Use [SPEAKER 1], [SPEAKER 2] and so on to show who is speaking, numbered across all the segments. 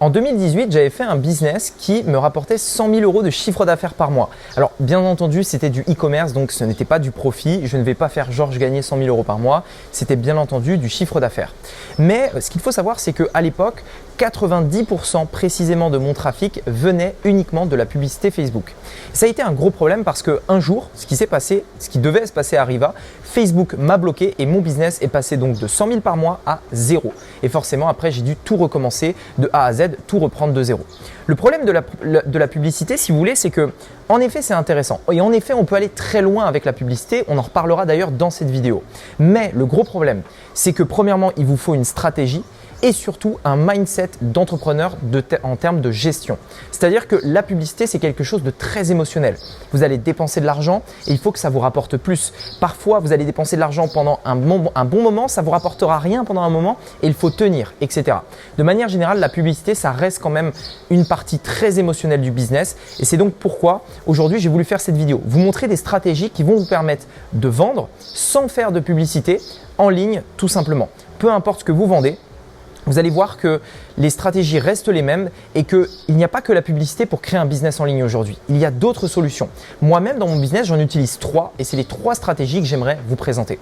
[SPEAKER 1] En 2018, j'avais fait un business qui me rapportait 100 000 € de chiffre d'affaires par mois. Alors, bien entendu, c'était du e-commerce, donc ce n'était pas du profit. Je ne vais pas faire genre je gagnais 100 000 € par mois. C'était bien entendu du chiffre d'affaires. Mais ce qu'il faut savoir, c'est qu'à l'époque, 90% précisément de mon trafic venait uniquement de la publicité Facebook. Ça a été un gros problème parce qu'un jour, ce qui devait se passer arriva, Facebook m'a bloqué et mon business est passé donc de 100 000 par mois à 0. Et forcément, après, j'ai dû tout recommencer de A à Z, tout reprendre de 0. Le problème de la publicité, si vous voulez, c'est que en effet, c'est intéressant. Et en effet, on peut aller très loin avec la publicité. On en reparlera d'ailleurs dans cette vidéo. Mais le gros problème, c'est que premièrement, il vous faut une stratégie et surtout un mindset d'entrepreneur en termes de gestion. C'est-à-dire que la publicité, c'est quelque chose de très émotionnel. Vous allez dépenser de l'argent et il faut que ça vous rapporte plus. Parfois, vous allez dépenser de l'argent pendant un bon moment, ça ne vous rapportera rien pendant un moment et il faut tenir, etc. De manière générale, la publicité, ça reste quand même une partie très émotionnelle du business et c'est donc pourquoi aujourd'hui, j'ai voulu faire cette vidéo. Vous montrer des stratégies qui vont vous permettre de vendre sans faire de publicité en ligne tout simplement. Peu importe ce que vous vendez, vous allez voir que les stratégies restent les mêmes et qu'il n'y a pas que la publicité pour créer un business en ligne aujourd'hui. Il y a d'autres solutions. Moi-même, dans mon business, j'en utilise 3 et c'est les 3 stratégies que j'aimerais vous présenter.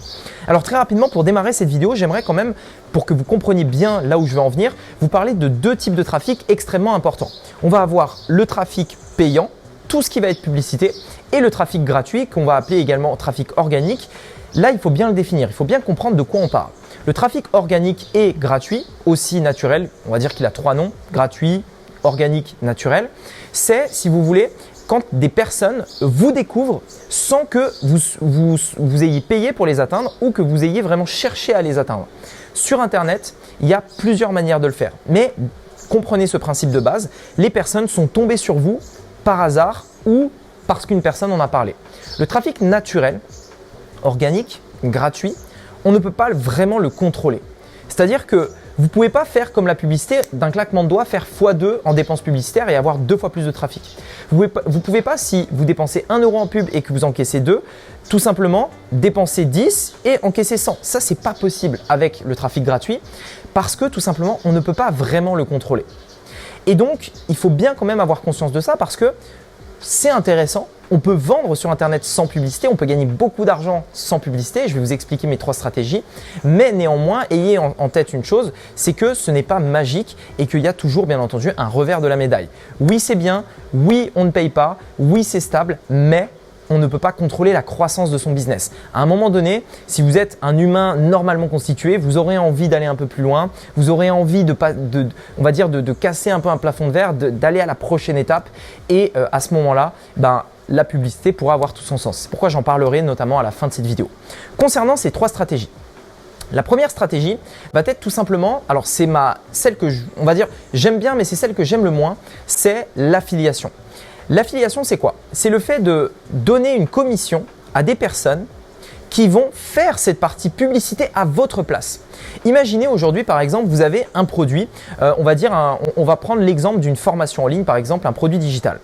[SPEAKER 1] Alors très rapidement, pour démarrer cette vidéo, j'aimerais quand même, pour que vous compreniez bien là où je vais en venir, vous parler de 2 types de trafic extrêmement importants. On va avoir le trafic payant, tout ce qui va être publicité, et le trafic gratuit qu'on va appeler également trafic organique. Là, il faut bien le définir, il faut bien comprendre de quoi on parle. Le trafic organique et gratuit, aussi naturel, on va dire qu'il a 3 noms, gratuit, organique, naturel. C'est, si vous voulez, quand des personnes vous découvrent sans que vous ayez payé pour les atteindre ou que vous ayez vraiment cherché à les atteindre. Sur Internet, il y a plusieurs manières de le faire. Mais comprenez ce principe de base, les personnes sont tombées sur vous par hasard ou parce qu'une personne en a parlé. Le trafic naturel, organique, gratuit, on ne peut pas vraiment le contrôler. C'est-à-dire que vous ne pouvez pas faire comme la publicité, d'un claquement de doigts, faire x2 en dépenses publicitaires et avoir 2 fois plus de trafic. Vous ne pouvez pas, si vous dépensez 1 € en pub et que vous encaissez 2, tout simplement dépenser 10 et encaisser 100. Ça, ce n'est pas possible avec le trafic gratuit parce que tout simplement, on ne peut pas vraiment le contrôler. Et donc, il faut bien quand même avoir conscience de ça parce que c'est intéressant. On peut vendre sur Internet sans publicité, on peut gagner beaucoup d'argent sans publicité. Je vais vous expliquer mes 3 stratégies. Mais néanmoins, ayez en tête une chose, c'est que ce n'est pas magique et qu'il y a toujours, bien entendu, un revers de la médaille. Oui, c'est bien. Oui, on ne paye pas. Oui, c'est stable. Mais on ne peut pas contrôler la croissance de son business. À un moment donné, si vous êtes un humain normalement constitué, vous aurez envie d'aller un peu plus loin, vous aurez envie de casser un peu un plafond de verre, d'aller à la prochaine étape et à ce moment-là, la publicité pourra avoir tout son sens. C'est pourquoi j'en parlerai notamment à la fin de cette vidéo. Concernant ces 3 stratégies, la première stratégie va être tout simplement, alors c'est celle que on va dire j'aime bien mais c'est celle que j'aime le moins, c'est l'affiliation. L'affiliation, c'est quoi? C'est le fait de donner une commission à des personnes qui vont faire cette partie publicité à votre place. Imaginez aujourd'hui, par exemple, vous avez un produit, on va prendre l'exemple d'une formation en ligne, par exemple, un produit digital.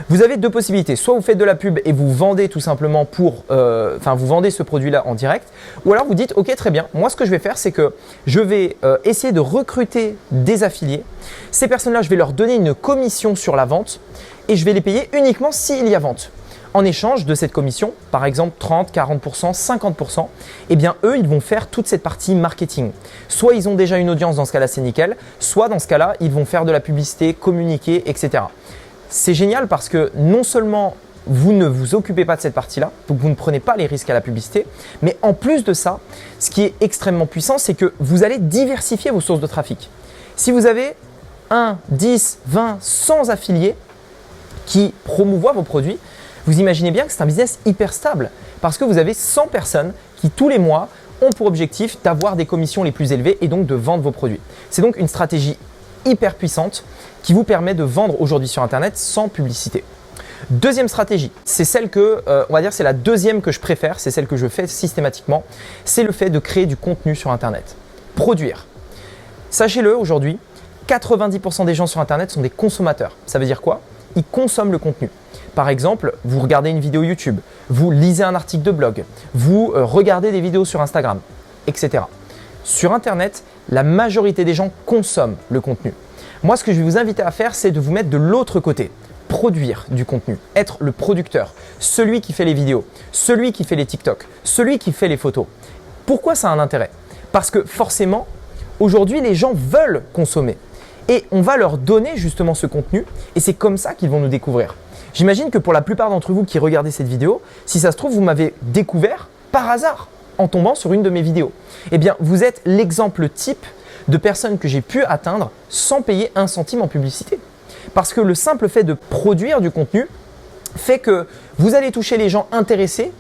[SPEAKER 1] Vous avez 2 possibilités, soit vous faites de la pub et vous vendez tout simplement vous vendez ce produit-là en direct, ou alors vous dites, ok, très bien, moi ce que je vais faire, c'est que je vais essayer de recruter des affiliés. Ces personnes-là, je vais leur donner une commission sur la vente et je vais les payer uniquement s'il y a vente. En échange de cette commission, par exemple 30, 40%, 50%, eh bien eux, ils vont faire toute cette partie marketing. Soit ils ont déjà une audience, dans ce cas-là, c'est nickel, soit dans ce cas-là, ils vont faire de la publicité, communiquer, etc. C'est génial parce que non seulement vous ne vous occupez pas de cette partie-là, donc vous ne prenez pas les risques à la publicité, mais en plus de ça, ce qui est extrêmement puissant, c'est que vous allez diversifier vos sources de trafic. Si vous avez 1, 10, 20, 100 affiliés qui promouvoient vos produits, vous imaginez bien que c'est un business hyper stable parce que vous avez 100 personnes qui tous les mois ont pour objectif d'avoir des commissions les plus élevées et donc de vendre vos produits. C'est donc une stratégie hyper puissante qui vous permet de vendre aujourd'hui sur Internet sans publicité. Deuxième stratégie, c'est celle que, on va dire, c'est la deuxième que je préfère, c'est celle que je fais systématiquement, c'est le fait de créer du contenu sur Internet. Produire. Sachez-le, aujourd'hui, 90% des gens sur Internet sont des consommateurs. Ça veut dire quoi? Ils consomment le contenu. Par exemple, vous regardez une vidéo YouTube, vous lisez un article de blog, vous regardez des vidéos sur Instagram, etc. Sur Internet, la majorité des gens consomment le contenu. Moi, ce que je vais vous inviter à faire, c'est de vous mettre de l'autre côté. Produire du contenu, être le producteur, celui qui fait les vidéos, celui qui fait les TikTok, celui qui fait les photos. Pourquoi ça a un intérêt? Parce que forcément, aujourd'hui, les gens veulent consommer et on va leur donner justement ce contenu et c'est comme ça qu'ils vont nous découvrir. J'imagine que pour la plupart d'entre vous qui regardez cette vidéo, si ça se trouve, vous m'avez découvert par hasard en tombant sur une de mes vidéos. Eh bien, vous êtes l'exemple type de personnes que j'ai pu atteindre sans payer un centime en publicité. Parce que le simple fait de produire du contenu fait que vous allez toucher les gens intéressés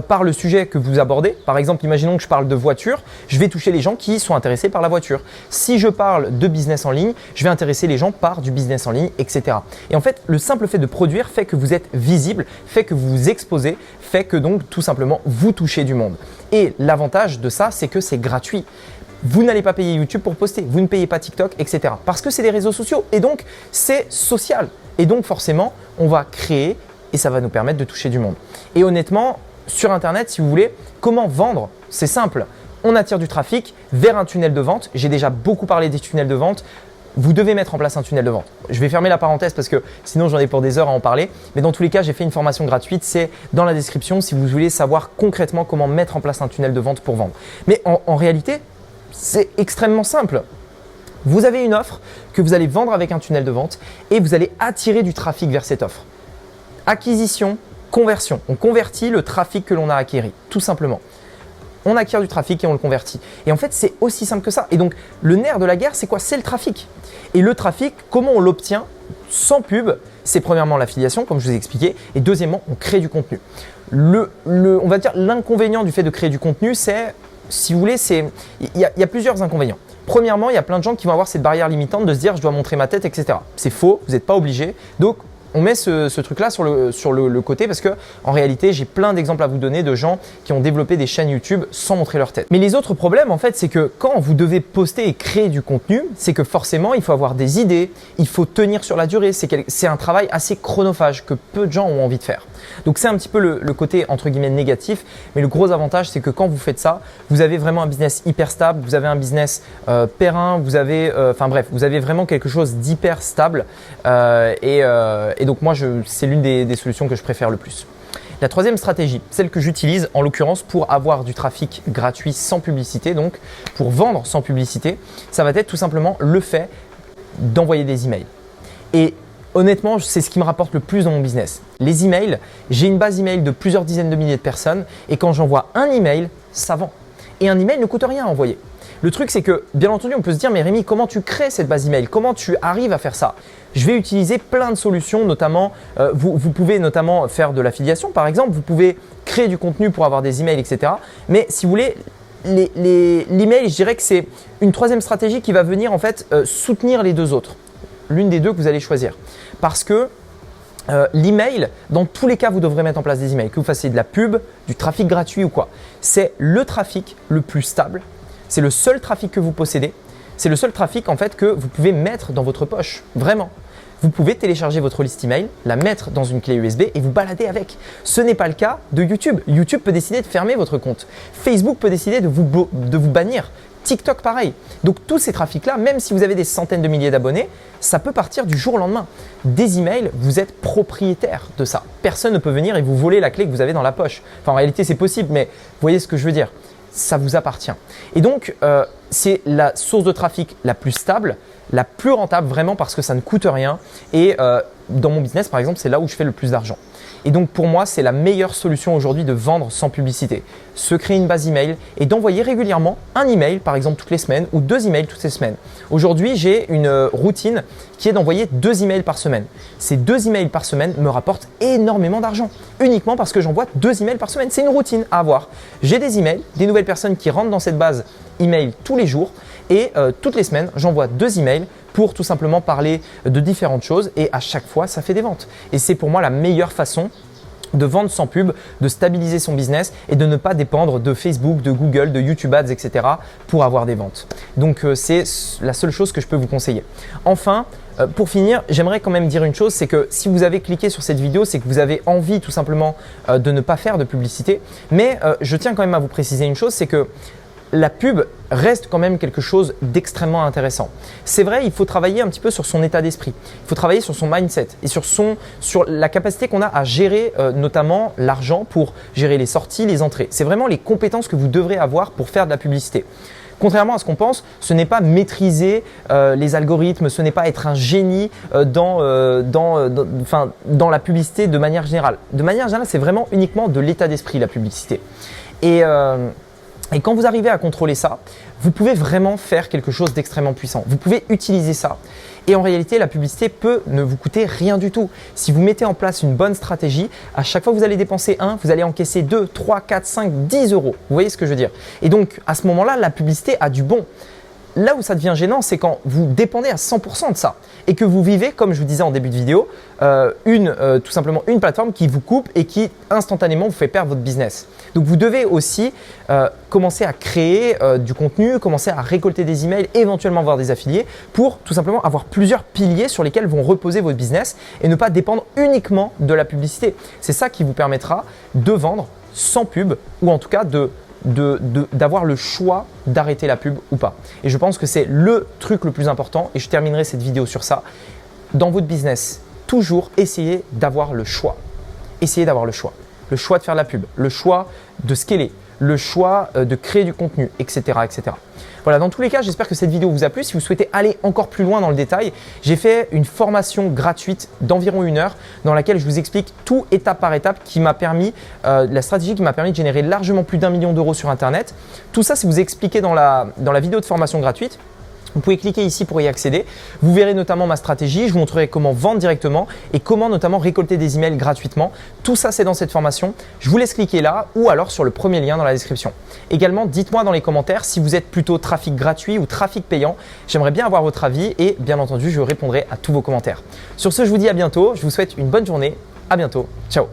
[SPEAKER 1] par le sujet que vous abordez. Par exemple, imaginons que je parle de voiture, je vais toucher les gens qui sont intéressés par la voiture. Si je parle de business en ligne, je vais intéresser les gens par du business en ligne, etc. Et en fait, le simple fait de produire fait que vous êtes visible, fait que vous vous exposez, fait que donc tout simplement vous touchez du monde. Et l'avantage de ça, c'est que c'est gratuit. Vous n'allez pas payer YouTube pour poster, vous ne payez pas TikTok, etc. Parce que c'est des réseaux sociaux et donc c'est social. Et donc forcément, on va créer et ça va nous permettre de toucher du monde. Et honnêtement, sur Internet, si vous voulez, comment vendre? C'est simple. On attire du trafic vers un tunnel de vente. J'ai déjà beaucoup parlé des tunnels de vente. Vous devez mettre en place un tunnel de vente. Je vais fermer la parenthèse parce que sinon j'en ai pour des heures à en parler. Mais dans tous les cas, j'ai fait une formation gratuite. C'est dans la description si vous voulez savoir concrètement comment mettre en place un tunnel de vente pour vendre. Mais en réalité, c'est extrêmement simple. Vous avez une offre que vous allez vendre avec un tunnel de vente et vous allez attirer du trafic vers cette offre. Acquisition, conversion. On convertit le trafic que l'on a acquis, tout simplement. On acquiert du trafic et on le convertit. Et en fait, c'est aussi simple que ça. Et donc, le nerf de la guerre, c'est quoi? C'est le trafic. Et le trafic, comment on l'obtient sans pub? C'est premièrement l'affiliation, comme je vous ai expliqué, et deuxièmement, on crée du contenu. On va dire l'inconvénient du fait de créer du contenu, c'est, si vous voulez, il y a plusieurs inconvénients. Premièrement, il y a plein de gens qui vont avoir cette barrière limitante de se dire je dois montrer ma tête, etc. C'est faux, vous n'êtes pas obligé. Donc, on met ce truc-là sur le côté parce que en réalité, j'ai plein d'exemples à vous donner de gens qui ont développé des chaînes YouTube sans montrer leur tête. Mais les autres problèmes, en fait, c'est que quand vous devez poster et créer du contenu, c'est que forcément, il faut avoir des idées, il faut tenir sur la durée. C'est un travail assez chronophage que peu de gens ont envie de faire. Donc, c'est un petit peu le côté entre guillemets négatif. Mais le gros avantage, c'est que quand vous faites ça, vous avez vraiment un business hyper stable, vous avez un business périn, vous avez vraiment quelque chose d'hyper stable. Et donc moi, c'est l'une des solutions que je préfère le plus. La troisième stratégie, celle que j'utilise en l'occurrence pour avoir du trafic gratuit sans publicité, donc pour vendre sans publicité, ça va être tout simplement le fait d'envoyer des emails. Et honnêtement, c'est ce qui me rapporte le plus dans mon business. Les emails, j'ai une base email de plusieurs dizaines de milliers de personnes et quand j'envoie un email, ça vend. Et un email ne coûte rien à envoyer. Le truc, c'est que, bien entendu, on peut se dire, mais Rémi, comment tu crées cette base email? Comment tu arrives à faire ça? Je vais utiliser plein de solutions, notamment, vous pouvez notamment faire de l'affiliation, par exemple. Vous pouvez créer du contenu pour avoir des emails, etc. Mais si vous voulez, l'email, je dirais que c'est une troisième stratégie qui va venir en fait soutenir les deux autres. L'une des deux que vous allez choisir. Parce que l'email, dans tous les cas, vous devrez mettre en place des emails. Que vous fassiez de la pub, du trafic gratuit ou quoi. C'est le trafic le plus stable. C'est le seul trafic que vous possédez. C'est le seul trafic en fait que vous pouvez mettre dans votre poche. Vraiment. Vous pouvez télécharger votre liste email, la mettre dans une clé USB et vous balader avec. Ce n'est pas le cas de YouTube. YouTube peut décider de fermer votre compte. Facebook peut décider de vous bannir. TikTok pareil. Donc tous ces trafics-là, même si vous avez des centaines de milliers d'abonnés, ça peut partir du jour au lendemain. Des emails, vous êtes propriétaire de ça. Personne ne peut venir et vous voler la clé que vous avez dans la poche. Enfin en réalité c'est possible, mais vous voyez ce que je veux dire. Ça vous appartient. Et donc, c'est la source de trafic la plus stable, la plus rentable vraiment parce que ça ne coûte rien. Et dans mon business, par exemple, c'est là où je fais le plus d'argent. Et donc, pour moi, c'est la meilleure solution aujourd'hui de vendre sans publicité. Se créer une base email et d'envoyer régulièrement un email, par exemple, toutes les semaines ou 2 emails toutes les semaines. Aujourd'hui, j'ai une routine qui est d'envoyer 2 emails par semaine. Ces 2 emails par semaine me rapportent énormément d'argent, uniquement parce que j'envoie 2 emails par semaine. C'est une routine à avoir. J'ai des emails, des nouvelles personnes qui rentrent dans cette base email tous les jours et toutes les semaines, j'envoie 2 emails pour tout simplement parler de différentes choses et à chaque fois, ça fait des ventes. Et c'est pour moi la meilleure façon de vendre sans pub, de stabiliser son business et de ne pas dépendre de Facebook, de Google, de YouTube Ads, etc. pour avoir des ventes. Donc, c'est la seule chose que je peux vous conseiller. Enfin, pour finir, j'aimerais quand même dire une chose, c'est que si vous avez cliqué sur cette vidéo, c'est que vous avez envie tout simplement de ne pas faire de publicité. Mais je tiens quand même à vous préciser une chose, c'est que la pub reste quand même quelque chose d'extrêmement intéressant. C'est vrai, il faut travailler un petit peu sur son état d'esprit, il faut travailler sur son mindset et sur la capacité qu'on a à gérer notamment l'argent pour gérer les sorties, les entrées. C'est vraiment les compétences que vous devrez avoir pour faire de la publicité. Contrairement à ce qu'on pense, ce n'est pas maîtriser les algorithmes, ce n'est pas être un génie dans la publicité de manière générale. De manière générale, c'est vraiment uniquement de l'état d'esprit la publicité. Et quand vous arrivez à contrôler ça, vous pouvez vraiment faire quelque chose d'extrêmement puissant. Vous pouvez utiliser ça. Et en réalité, la publicité peut ne vous coûter rien du tout. Si vous mettez en place une bonne stratégie, à chaque fois que vous allez dépenser 1, vous allez encaisser 2, 3, 4, 5, 10 euros. Vous voyez ce que je veux dire? Et donc, à ce moment-là, la publicité a du bon. Là où ça devient gênant, c'est quand vous dépendez à 100% de ça et que vous vivez, comme je vous disais en début de vidéo, tout simplement une plateforme qui vous coupe et qui instantanément vous fait perdre votre business. Donc, vous devez aussi commencer à créer du contenu, commencer à récolter des emails, éventuellement avoir des affiliés pour tout simplement avoir plusieurs piliers sur lesquels vont reposer votre business et ne pas dépendre uniquement de la publicité. C'est ça qui vous permettra de vendre sans pub ou en tout cas d'avoir le choix d'arrêter la pub ou pas. Et je pense que c'est le truc le plus important et je terminerai cette vidéo sur ça. Dans votre business, toujours essayez d'avoir le choix. Essayez d'avoir le choix. Le choix de faire de la pub, le choix de scaler, le choix de créer du contenu, etc., etc. Voilà, dans tous les cas, j'espère que cette vidéo vous a plu. Si vous souhaitez aller encore plus loin dans le détail, j'ai fait une formation gratuite d'environ 1 heure dans laquelle je vous explique tout étape par étape qui m'a permis, la stratégie qui m'a permis de générer largement plus d'1 million d'euros sur Internet. Tout ça, c'est vous expliqué dans la vidéo de formation gratuite. Vous pouvez cliquer ici pour y accéder. Vous verrez notamment ma stratégie. Je vous montrerai comment vendre directement et comment notamment récolter des emails gratuitement. Tout ça, c'est dans cette formation. Je vous laisse cliquer là ou alors sur le premier lien dans la description. Également, dites-moi dans les commentaires si vous êtes plutôt trafic gratuit ou trafic payant. J'aimerais bien avoir votre avis et bien entendu, je répondrai à tous vos commentaires. Sur ce, je vous dis à bientôt. Je vous souhaite une bonne journée. À bientôt. Ciao.